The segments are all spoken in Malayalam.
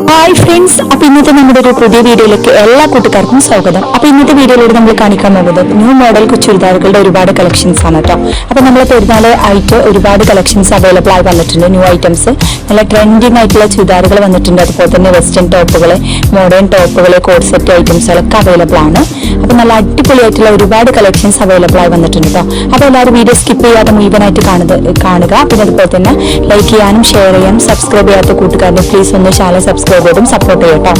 ഹായ് ഫ്രണ്ട്സ്, അപ്പൊ ഇന്നത്തെ നമ്മുടെ ഒരു പുതിയ വീഡിയോയിലേക്ക് എല്ലാ കൂട്ടുകാർക്കും സ്വാഗതം. അപ്പൊ ഇന്നത്തെ വീഡിയോയിലൂടെ നമ്മൾ കാണിക്കാൻ പോകുന്നത് ന്യൂ മോഡൽ ചുരിദാറുകളുടെ ഒരുപാട് കളക്ഷൻസ് ആണ് കേട്ടോ. അപ്പൊ നമ്മൾ പെരുന്നാൾ ആയിട്ട് ഒരുപാട് കളക്ഷൻസ് അവൈലബിൾ ആയി വന്നിട്ടുണ്ട്. ന്യൂ ഐറ്റംസ്, നല്ല ട്രെൻഡിങ് ആയിട്ടുള്ള ചുരിദാറുകൾ വന്നിട്ടുണ്ട്. അതുപോലെ തന്നെ വെസ്റ്റേൺ ടോപ്പുകൾ, മോഡേൺ ടോപ്പുകൾ, കോഡ് സെറ്റ് ഐറ്റംസുകളൊക്കെ അവൈലബിൾ ആണ്. അപ്പൊ നല്ല അടിപൊളിയായിട്ടുള്ള ഒരുപാട് കളക്ഷൻസ് അവൈലബിൾ ആയി വന്നിട്ടുണ്ട് കേട്ടോ. അപ്പൊ എല്ലാവരും വീഡിയോ സ്കിപ്പ് ചെയ്യാതെ മുഴുവനായിട്ട് കാണുക. പിന്നെ അതുപോലെ തന്നെ ലൈക്ക് ചെയ്യാനും ഷെയർ ചെയ്യാനും സബ്സ്ക്രൈബ് ചെയ്യാത്ത കൂട്ടുകാരനെ പ്ലീസ് ഒന്ന് ചാനൽ സബ്സ്ക്രൈബ് ചെയ്തും സപ്പോർട്ട് ചെയ്യട്ടോ.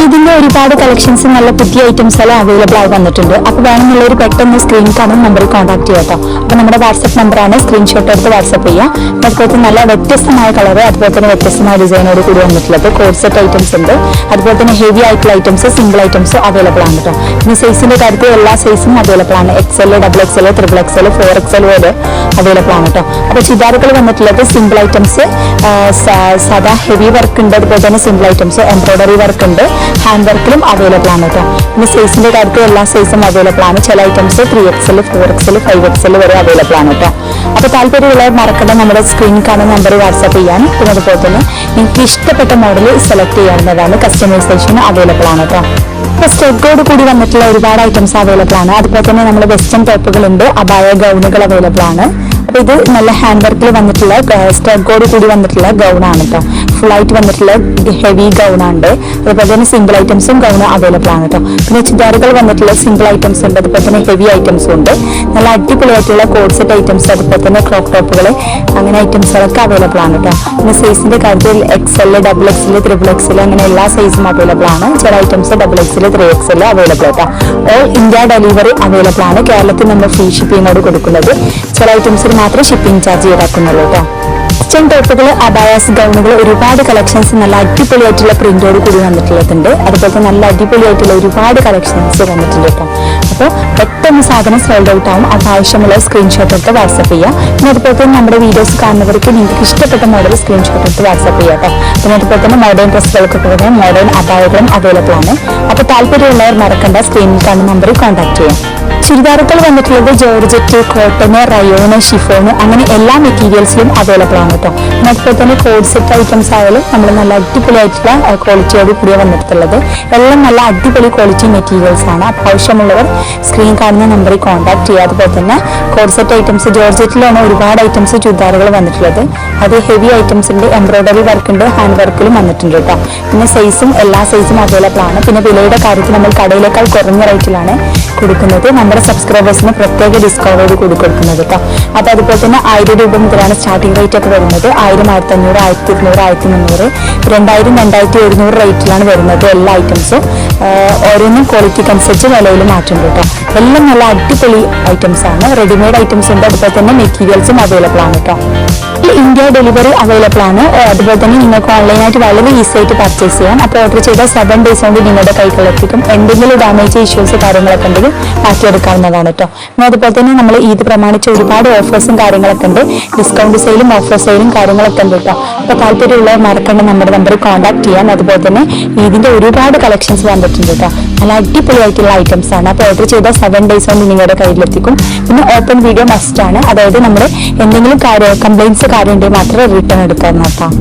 ഇതിന്റെ ഒരുപാട് കളക്ഷൻസ്, നല്ല പുതിയ ഐറ്റംസ് എല്ലാം അവൈലബിൾ ആയി വന്നിട്ടുണ്ട്. അപ്പൊ വേണമെന്നുള്ളവർ പെട്ടെന്ന് സ്ക്രീൻ കാണുന്ന നമ്പറിൽ കോൺടാക്ട് ചെയ്യാട്ടോ. അപ്പൊ നമ്മുടെ വാട്സ്ആപ്പ് നമ്പറാണ്, സ്ക്രീൻഷോട്ട് എടുത്ത് വാട്സ്ആപ്പ് ചെയ്യാം. അതുപോലെ നല്ല വ്യത്യസ്തമായ കളറ്, അതുപോലെ തന്നെ വ്യത്യസ്തമായ ഡിസൈനോട് കൂടി വന്നിട്ടുള്ളത് കോഡ് സെറ്റ് ഐറ്റംസ് ഉണ്ട്. അതുപോലെ തന്നെ ഹെവി ആയിട്ടുള്ള ഐറ്റംസ്, സിംഗിൾ ഐറ്റംസ് അവൈലബിൾ ആണ് കേട്ടോ. പിന്നെ സൈസിന്റെ കാര്യത്തിൽ എല്ലാ സൈസും അവൈലബിൾ ആണ്. XL, XXL, XXL, 4XL വരെ അവൈലബിൾ ആണ് കേട്ടോ. അപ്പൊ ചുരിദാറുകൾ വന്നിട്ടുള്ളത് സിംഗിൾ ഐറ്റംസ്, സാധാ ഹെവി വർക്ക് ഉണ്ട്. അതുപോലെ തന്നെ സിംഗിൾ ഐറ്റംസ്, എംബ്രോയിഡറി വർക്ക് ഉണ്ട്, ഹാൻഡ് വർക്കിലും അവൈലബിൾ ആണ് കേട്ടോ. പിന്നെ സൈസിന്റെ കാര്യത്തിൽ എല്ലാ സൈസും അവൈലബിൾ ആണ്. ചില ഐറ്റംസ് 3XL, 4XL, 5XL വരെ അവൈലബിൾ ആണ് കേട്ടോ. അപ്പൊ താല്പര്യമുള്ളവർ മറക്കണ്ട നമ്മുടെ സ്ക്രീനിൽ കാണുന്ന നമ്പർ വാട്സ്ആപ്പ് ചെയ്യാനും. പിന്നെ അതുപോലെ തന്നെ നിങ്ങൾക്ക് ഇഷ്ടപ്പെട്ട മോഡൽ സെലക്ട് ചെയ്യാവുന്നതാണ്. കസ്റ്റമൈസേഷൻ അവൈലബിൾ ആണ് കേട്ടോ. ഇപ്പൊ സ്റ്റെഗോട് കൂടി വന്നിട്ടുള്ള ഒരുപാട് ഐറ്റംസ് അവൈലബിൾ ആണ്. അതുപോലെ തന്നെ നമ്മുടെ വെസ്റ്റേൺ ടോപ്പുകളുണ്ട്, അബായ ഗൗണുകൾ അവൈലബിൾ ആണ്. അപ്പൊ ഇത് നല്ല ഹാൻഡ് വർക്കിൽ വന്നിട്ടുള്ള സ്റ്റെഗോട് കൂടി വന്നിട്ടുള്ള ഗൗൺ ആണ് കേട്ടോ. ഫുൾ ആയിട്ട് വന്നിട്ടുള്ള ഹെവി ഗൗൺ ഉണ്ട്. അതുപോലെ തന്നെ സിംഗിൾ ഐറ്റംസും ഗൗൺ അവൈലബിൾ ആണ് കേട്ടോ. പിന്നെ ചുരിദാറുകൾ വന്നിട്ടുള്ള സിംഗിൾ ഐറ്റംസ് ഉണ്ട്, അതുപോലെ തന്നെ ഹെവി ഐറ്റംസും ഉണ്ട്. നല്ല അടിപൊളിയായിട്ടുള്ള കോഡ് സെറ്റ് ഐറ്റംസ്, അതുപോലെ തന്നെ ക്രോപ്പ് ടോപ്പുകൾ, അങ്ങനെ ഐറ്റംസുകളൊക്കെ അവൈലബിൾ ആണ് കേട്ടോ. പിന്നെ സൈസിന്റെ കാര്യത്തിൽ XL, XXL, XXL അങ്ങനെ എല്ലാ സൈസും അവൈലബിൾ ആണ്. ചില ഐറ്റംസ് XXL, 3XL അവൈലബിൾ കേട്ടോ. ഓൾ ഇന്ത്യ ഡെലിവറി അവൈലബിൾ ആണ്. കേരളത്തിൽ നമ്മൾ ഫ്രീ ഷിപ്പിങ്ങോട് കൊടുക്കുന്നത്. ചില ഐറ്റംസിൽ മാത്രമേ ഷിപ്പിംഗ് ചാർജ് ഈടാക്കുന്നുള്ളൂ കേട്ടോ. വെസ്റ്റേൺ ടോപ്പുകൾ, അബായാസ് ഗൗണുകൾ, ഒരുപാട് കളക്ഷൻസ് നല്ല അടിപൊളിയായിട്ടുള്ള പ്രിന്റോട് കൂടി വന്നിട്ടുള്ളതുണ്ട്. അതുപോലെ നല്ല അടിപൊളിയായിട്ടുള്ള ഒരുപാട് കളക്ഷൻസ് വന്നിട്ടുണ്ട് കേട്ടോ. അപ്പോൾ പെട്ടെന്ന് സാധനം സോൾഡ് ഔട്ട് ആവും. അപ്പോൾ ആവശ്യമുള്ള സ്ക്രീൻഷോട്ട് എടുത്ത് വാട്സ്ആപ്പ് ചെയ്യാം. പിന്നെ അതുപോലെ തന്നെ നമ്മുടെ വീഡിയോസ് കാണുന്നവർക്ക് നിങ്ങൾക്ക് ഇഷ്ടപ്പെട്ട മോഡൽ സ്ക്രീൻഷോട്ട് എടുത്ത് വാട്സ്ആപ്പ് ചെയ്യാം കേട്ടോ. പിന്നെ അതുപോലെ തന്നെ മോഡേൺ ഡ്രസ്സുകൾക്കൊക്കെ തന്നെ മോഡേൺ അബായകളും അവൈലബിൾ ആണ്. അപ്പോൾ താല്പര്യമുള്ളവർ മറക്കണ്ട, സ്ക്രീനിൽ കാണുന്ന നമ്പറിൽ കോൺടാക്ട് ചെയ്യാം. ചുരിദാറുകൾ വന്നിട്ടുള്ളത് ജോർജറ്റ്, കോട്ടണ്, റയോണ്, ഷിഫോണ് അങ്ങനെ എല്ലാ മെറ്റീരിയൽസിലും അവൈലബിൾ ആണ് കേട്ടോ. പിന്നെ അതുപോലെ തന്നെ കോഡ് സെറ്റ് ഐറ്റംസ് ആയാലും നമ്മൾ നല്ല അടിപൊളിയായിട്ടുള്ള ക്വാളിറ്റിയോട് കൂടിയാണ് വന്നിട്ടുള്ളത്. എല്ലാം നല്ല അടിപൊളി ക്വാളിറ്റി മെറ്റീരിയൽസ് ആണ്. അപ്പോൾ ആവശ്യമുള്ളവർ സ്ക്രീൻ കാണുന്ന നമ്പറിൽ കോൺടാക്ട് ചെയ്യുക. അതുപോലെ തന്നെ കോഡ് സെറ്റ് ഐറ്റംസ്, ജോർജറ്റിലാണ് ഒരുപാട് ഐറ്റംസ് ചുരിദാറുകൾ വന്നിട്ടുള്ളത്. അത് ഹെവി ഐറ്റംസ് ഉണ്ട്, എംബ്രോയിഡറി വർക്ക് ഉണ്ട്, ഹാൻഡ് വർക്കിലും വന്നിട്ടുണ്ട് കേട്ടോ. പിന്നെ സൈസും എല്ലാ സൈസും അവൈലബിൾ ആണ്. പിന്നെ വിലയുടെ കാര്യത്തിൽ നമ്മൾ കടയിലേക്കാൾ കുറഞ്ഞ റേറ്റിലാണ് കൊടുക്കുന്നത്. നമ്മുടെ സബ്സ്ക്രൈബേഴ്സിന് പ്രത്യേക ഡിസ്കൗണ്ട് കൂടി കൊടുക്കുന്നത് കേട്ടോ. അപ്പോൾ അതുപോലെ തന്നെ 1000 രൂപ മുതലാണ് സ്റ്റാർട്ടിംഗ് റേറ്റ് ഒക്കെ വരുന്നത്. 1000, 1500, 1200, 1300, 2000, 2700 റേറ്റിലാണ് വരുന്നത് എല്ലാ ഐറ്റംസും. ഓരോന്നും ക്വാളിറ്റിക്ക് അനുസരിച്ച് വിലയിൽ മാറ്റുണ്ട് കേട്ടോ. എല്ലാം നല്ല അടിപൊളി ഐറ്റംസ് ആണ്. റെഡിമെയ്ഡ് ഐറ്റംസ് ഉണ്ട്, അതുപോലെ തന്നെ മെറ്റീരിയൽസും അവൈലബിൾ ആണ് കേട്ടോ. ഇന്ത്യ ഡെലിവറി അവൈലബിൾ ആണ്. അതുപോലെ തന്നെ നിങ്ങൾക്ക് ഓൺലൈനായിട്ട് വളരെ ഈസി ആയിട്ട് പർച്ചേസ് ചെയ്യാം. അപ്പോൾ ഓർഡർ ചെയ്താൽ 7 days കൊണ്ട് നിങ്ങളുടെ കൈകളിലെത്തിക്കും. എന്തെങ്കിലും ഡാമേജ് ഇഷ്യൂസ് കാര്യങ്ങളൊക്കെ ഉണ്ടെങ്കിൽ മാറ്റിയെടുക്കാവുന്നതാണ് കേട്ടോ. പിന്നെ അതുപോലെ തന്നെ നമ്മൾ ഈദ് പ്രമാണിച്ച് ഒരുപാട് ഓഫേഴ്സും കാര്യങ്ങളൊക്കെ ഉണ്ട്. ഡിസ്കൗണ്ട് സെയിലും ഓഫർ സെയിലും കാര്യങ്ങളൊക്കെ ഉണ്ട് കേട്ടോ. അപ്പോൾ താല്പര്യമുള്ളവർ മറക്കേണ്ട നമ്മുടെ നമ്പറിൽ കോൺടാക്ട് ചെയ്യാം. അതുപോലെ തന്നെ ഇതിന്റെ ഒരുപാട് കളക്ഷൻസ് വന്നിട്ടുണ്ട് കേട്ടോ. നല്ല അടിപൊളിയായിട്ടുള്ള ഐറ്റംസ് ആണ്. അപ്പോൾ ഓർഡർ ചെയ്താൽ 7 days കൊണ്ട് നിങ്ങളുടെ കയ്യിലെത്തിക്കും. പിന്നെ ഓപ്പൺ വീഡിയോ മസ്റ്റ് ആണ്. അതായത് നമ്മൾ എന്തെങ്കിലും കംപ്ലൈൻറ്റ്സ് കാര്യമുണ്ടെങ്കിൽ മാത്രമേ റിട്ടേൺ എടുക്കാൻ നോക്കാം.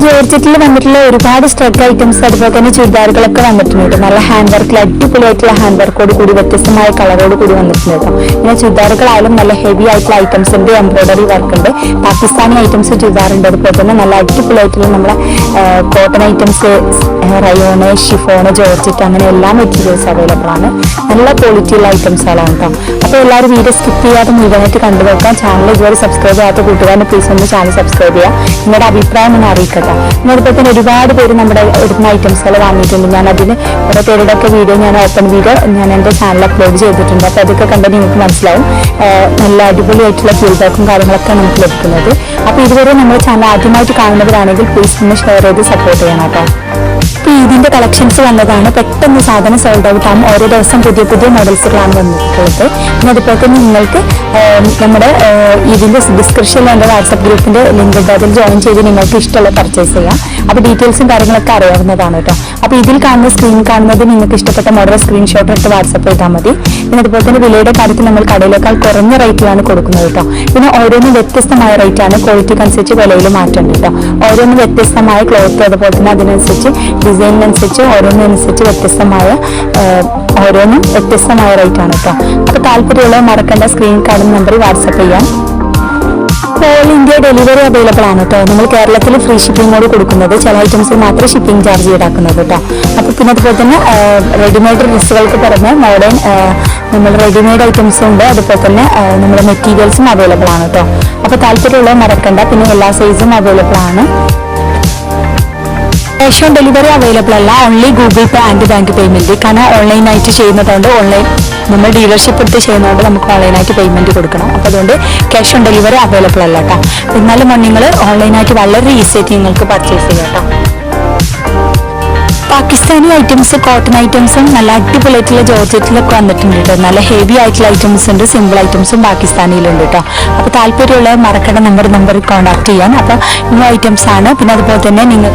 ജോർജറ്റിൽ വന്നിട്ടുള്ള ഒരുപാട് സ്റ്റഡ് ഐറ്റംസ്, അതുപോലെ തന്നെ ചുരിദാറുകളൊക്കെ വന്നിട്ടുണ്ട്. നല്ല ഹാൻഡ് വർക്കിൽ അടിപൊളിയായിട്ടുള്ള ഹാൻഡ് വർക്കോട് കൂടി വ്യത്യസ്തമായ കളറോട് കൂടി വന്നിട്ടുണ്ട് കേട്ടോ. പിന്നെ ചുരിദാറുകളായാലും നല്ല ഹെവി ആയിട്ടുള്ള ഐറ്റംസ് ഉണ്ട്, എംബ്രോയിഡറി വർക്ക് ഉണ്ട്, പാകിസ്ഥാനി ഐറ്റംസ് ചുരിദാറുണ്ട്. അതുപോലെ തന്നെ നല്ല അടിപൊളിയായിട്ടുള്ള നമ്മളെ cotton items, rayon, chiffon, georgette അങ്ങനെ എല്ലാ മെറ്റീരിയൽസ് അവൈലബിൾ ആണ്. നല്ല ക്വാളിറ്റിയുള്ള ഐറ്റംസുകളാണ് കേട്ടോ. അപ്പോൾ എല്ലാവരും വീഡിയോ സ്കിപ്പ് ചെയ്യാതെ മുഴുവനായിട്ട് കണ്ടുവെക്കാം. ചാനൽ ഇതുവരെ സബ്സ്ക്രൈബ് ചെയ്യാത്ത കൂട്ടുകാരനെ പ്ലീസ് ഒന്ന് ചാനൽ സബ്സ്ക്രൈബ് ചെയ്യുക. നിങ്ങളുടെ അഭിപ്രായം ഒന്ന് അറിയിക്കട്ടെ. അതുപോലെ തന്നെ ഒരുപാട് പേര് നമ്മുടെ എടുക്കുന്ന ഐറ്റംസുകൾ വാങ്ങിയിട്ടുണ്ട്. ഞാൻ അതിന് ഓരോ പേരുടെ ഒക്കെ വീഡിയോ, ഞാൻ ഓപ്പൺ വീഡിയോ ഞാൻ എൻ്റെ ചാനൽ അപ്ലോഡ് ചെയ്തിട്ടുണ്ട്. അപ്പോൾ അതൊക്കെ കണ്ടാൽ നിങ്ങൾക്ക് മനസ്സിലാവും. നല്ല അടിപൊളിയായിട്ടുള്ള ഫീഡ്ബാക്കും കാര്യങ്ങളൊക്കെ നമുക്ക് ലഭിക്കുന്നത്. അപ്പോൾ ഇതുവരെ നമ്മുടെ ചാനൽ ആദ്യമായിട്ട് കാണുന്നവരാണെങ്കിൽ പ്ലീസ് ഒന്ന് ഷെയർ ചെയ്ത് സപ്പോർട്ട് ചെയ്യണം കേട്ടോ. ഇതിന്റെ കളക്ഷൻസ് വന്നതാണ്. പെട്ടെന്ന് സാധനം സോൾഡ് ഔട്ട് ആകും. ഓരോ ദിവസം പുതിയ പുതിയ മോഡൽസുകളാണ് വന്നിട്ടുള്ളത്. പിന്നെ അതുപോലെ തന്നെ നിങ്ങൾക്ക് നമ്മുടെ ഇതിന്റെ ഡിസ്ക്രിപ്ഷനിൽ എൻ്റെ വാട്സപ്പ് ഗ്രൂപ്പിന്റെ ലിങ്ക് ഉണ്ട്. അതിൽ ജോയിൻ ചെയ്ത് നിങ്ങൾക്ക് ഇഷ്ടമുള്ള പർച്ചേസ് ചെയ്യാം. അപ്പോൾ ഡീറ്റെയിൽസും കാര്യങ്ങളൊക്കെ അറിയാവുന്നതാണ് കേട്ടോ. അപ്പോൾ ഇതിൽ കാണുന്ന സ്ക്രീനിൽ കാണുന്നത് നിങ്ങൾക്ക് ഇഷ്ടപ്പെട്ട മോഡൽ സ്ക്രീൻഷോട്ട് എടുത്ത് വാട്സപ്പ് ചെയ്താൽ മതി. പിന്നെ അതുപോലെ തന്നെ വിലയുടെ കാര്യത്തിൽ നമ്മൾ കടയിലേക്കാൾ കുറഞ്ഞ റേറ്റിലാണ് കൊടുക്കുന്നത് കേട്ടോ. പിന്നെ ഓരോന്നും വ്യത്യസ്തമായ റേറ്റാണ്. ക്വാളിറ്റിക്ക് അനുസരിച്ച് വിലയിൽ മാറ്റമുണ്ട് കേട്ടോ. ഓരോന്നും വ്യത്യസ്തമായ ക്ലോത്ത്, അതുപോലെ തന്നെ അതിനനുസരിച്ച് ഡിസൈനിനനുസരിച്ച് ഓരോന്നിനനുസരിച്ച് ഓരോന്നും വ്യത്യസ്തമായ റേറ്റാണ് കേട്ടോ. അപ്പോൾ താല്പര്യമുള്ള മറക്കേണ്ട സ്ക്രീൻ കാണുന്ന നമ്പറിൽ വാട്സപ്പ് ചെയ്യാം. ഓൾ ഇന്ത്യ ഡെലിവറി അവൈലബിൾ ആണ് കേട്ടോ. നമ്മൾ കേരളത്തിൽ ഫ്രീ ഷിപ്പിങ്ങോട് കൊടുക്കുന്നത്. ചില ഐറ്റംസിൽ മാത്രമേ ഷിപ്പിംഗ് ചാർജ് ഈടാക്കുന്നത് കേട്ടോ. അപ്പോൾ പിന്നെ അതുപോലെ തന്നെ റെഡിമെയ്ഡ് ഡ്രസ്സുകൾക്ക് പുറമെ മോഡേൺ നമ്മൾ റെഡിമെയ്ഡ് ഐറ്റംസും ഉണ്ട്. അതുപോലെ തന്നെ നമ്മുടെ മെറ്റീരിയൽസും അവൈലബിൾ ആണ് കേട്ടോ. അപ്പോൾ താല്പര്യമുള്ളത് മറക്കണ്ട. പിന്നെ എല്ലാ സൈസും അവൈലബിൾ ആണ്. ക്യാഷ് ഓൺ ഡെലിവറി അവൈലബിൾ അല്ല. Only Google pay and bank payment. കാരണം ഓൺലൈനായിട്ട് ചെയ്യുന്നതുകൊണ്ട് നമ്മൾ ഡീലർഷിപ്പ് എടുത്ത് ചെയ്യുന്നതുകൊണ്ട് നമുക്ക് ഓൺലൈനായിട്ട് പേയ്മെന്റ് കൊടുക്കണം. അപ്പോൾ അതുകൊണ്ട് ക്യാഷ് ഓൺ ഡെലിവറി അവൈലബിൾ അല്ല കേട്ടോ. എന്നാലും നിങ്ങൾ ഓൺലൈനായിട്ട് വളരെ ഈസി ആയിട്ട് നിങ്ങൾക്ക് പർച്ചേസ് ചെയ്യാം കേട്ടോ. പാകിസ്ഥാനി ഐറ്റംസ്, കോട്ടൺ ഐറ്റംസും നല്ല അടിപൊളിയായിട്ടുള്ള ജോർജറ്റിലൊക്കെ വന്നിട്ടുണ്ട് കേട്ടോ. നല്ല ഹെവി ആയിട്ടുള്ള ഐറ്റംസ് ഉണ്ട്. സിമ്പിൾ ഐറ്റംസും പാകിസ്ഥാനിയിലുണ്ട് കേട്ടോ. അപ്പോൾ താല്പര്യമുള്ള മറക്കേണ്ട നമ്പറിൽ കോൺടാക്ട് ചെയ്യാൻ. അപ്പോൾ ന്യൂ ഐറ്റംസ് ആണ്. പിന്നെ അതുപോലെ തന്നെ നിങ്ങൾ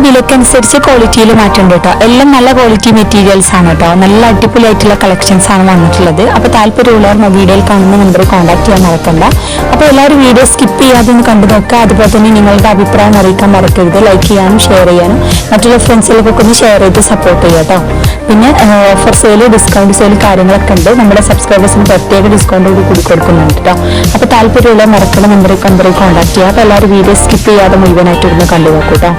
വിലക്കനുസരിച്ച് ക്വാളിറ്റിയിൽ മാറ്റമുണ്ട് കേട്ടോ. എല്ലാം നല്ല ക്വാളിറ്റി മെറ്റീരിയൽസ് ആണ് കേട്ടോ. നല്ല അടിപൊളിയായിട്ടുള്ള കളക്ഷൻസ് ആണ് വന്നിട്ടുള്ളത്. അപ്പോൾ താല്പര്യമുള്ളവർ വീഡിയോയിൽ കാണുന്ന നമ്പറിൽ കോൺടാക്ട് ചെയ്യാൻ മറക്കണ്ട. അപ്പോൾ എല്ലാവരും വീഡിയോ സ്കിപ്പ് ചെയ്യാതെ ഒന്ന് കണ്ടു നോക്കുക. അതുപോലെ തന്നെ നിങ്ങളുടെ അഭിപ്രായം അറിയിക്കാൻ മറക്കരുത്. ലൈക്ക് ചെയ്യാനും ഷെയർ ചെയ്യാനും മറ്റുള്ള ഫ്രണ്ട്സിലേക്കൊക്കെ ഒന്ന് ഷെയർ ചെയ്ത് സപ്പോർട്ട് ചെയ്യുക കേട്ടോ. പിന്നെ ഓഫർ സെയിൽ, ഡിസ്കൗണ്ട് സെയിൽ കാര്യങ്ങളൊക്കെ ഉണ്ട്. നമ്മുടെ സബ്സ്ക്രൈബേഴ്സിന് പ്രത്യേക ഡിസ്കൗണ്ട് കൂടി കൊടുക്കുന്നുണ്ട് കേട്ടോ. അപ്പോൾ താല്പര്യമുള്ള മറക്കുന്ന നമ്പറിൽ കോൺടാക്ട് ചെയ്യുക. അപ്പോൾ എല്ലാവരും വീഡിയോ സ്കിപ്പ് ചെയ്യാതെ മുഴുവനായിട്ട് ഇരുന്ന് കണ്ടു നോക്കൂ കേട്ടോ.